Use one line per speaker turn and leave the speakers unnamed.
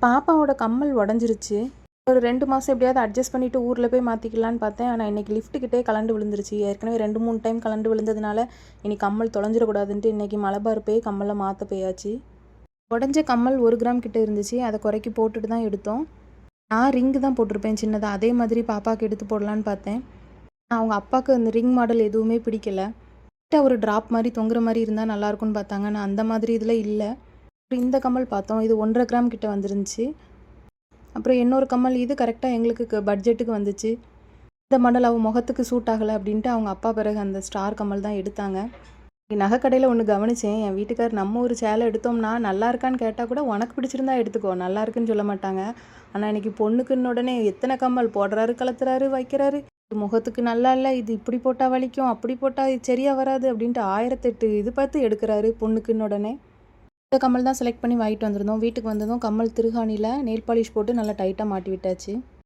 பாப்பாவோட கம்மல் உடஞ்சிருச்சு. ஒரு 2 மாதம் எப்படியாவது அட்ஜஸ்ட் பண்ணிவிட்டு ஊரில் போய் மாற்றிக்கலான்னு பார்த்தேன். ஆனால் இன்றைக்கி லிஃப்ட்டுக்கிட்டே கலண்டு விழுந்துருச்சு. ஏற்கனவே 2, 3 டைம் கலண்டு விழுந்ததுனால இனி கம்மல் தொலைஞ்சிடக்கூடாதுன்ட்டு இன்றைக்கி மலபார் போய் கம்மலை மாற்ற போயாச்சு. உடஞ்ச கம்மல் 1 கிராம் கிட்ட இருந்துச்சு. அதை குறைக்கி போட்டுட்டு தான் எடுத்தோம். நான் ரிங்கு தான் போட்டிருப்பேன் சின்னதாக. அதே மாதிரி பாப்பாவுக்கு எடுத்து போடலான்னு பார்த்தேன். அவங்க அப்பாவுக்கு அந்த ரிங் மாடல் எதுவுமே பிடிக்கல. ஒரு ட்ராப் மாதிரி தொங்குற மாதிரி இருந்தால் நல்லாயிருக்குன்னு பார்த்தாங்க. நான் அந்த மாதிரி இதில் இல்லை. இந்த கம்மல் பார்த்தோம். இது 1.5 கிராம் கிட்ட வந்துருந்துச்சு. அப்புறம் இன்னொரு கம்மல் இது கரெக்டாக எங்களுக்கு பட்ஜெட்டுக்கு வந்துச்சு. இந்த மாடல் அவள் முகத்துக்கு சூட் ஆகலை அப்படின்ட்டு அவங்க அப்பா பிறகு அந்த ஸ்டார் கம்மல் தான் எடுத்தாங்க. நகை கடையில் ஒன்று கவனித்தேன். என் வீட்டுக்கார் நம்ம ஒரு சேலை எடுத்தோம்னா நல்லா இருக்கான்னு கேட்டால் கூட உனக்கு பிடிச்சிருந்தா எடுத்துக்கோ, நல்லா இருக்குன்னு சொல்ல மாட்டாங்க. ஆனால் இன்றைக்கி பொண்ணுக்குன்னு உடனே எத்தனை கம்மல் போடுறாரு, கலத்துறாரு, வைக்கிறாரு. முகத்துக்கு நல்லா இல்லை, இது இப்படி போட்டால் வலிக்கும், அப்படி போட்டால் இது சரியாக வராது அப்படின்ட்டு 1008 இது பார்த்து எடுக்கிறாரு பொண்ணுக்குன்னு உடனே. இந்த கம்மல் தான் செலக்ட் பண்ணி வாங்கிட்டு வந்திருந்தோம். வீட்டுக்கு வந்ததும் கம்மல் திருகாணியில் நெயில் பாலிஷ் போட்டு நல்லா டைட்டாக மாட்டி விட்டாச்சு.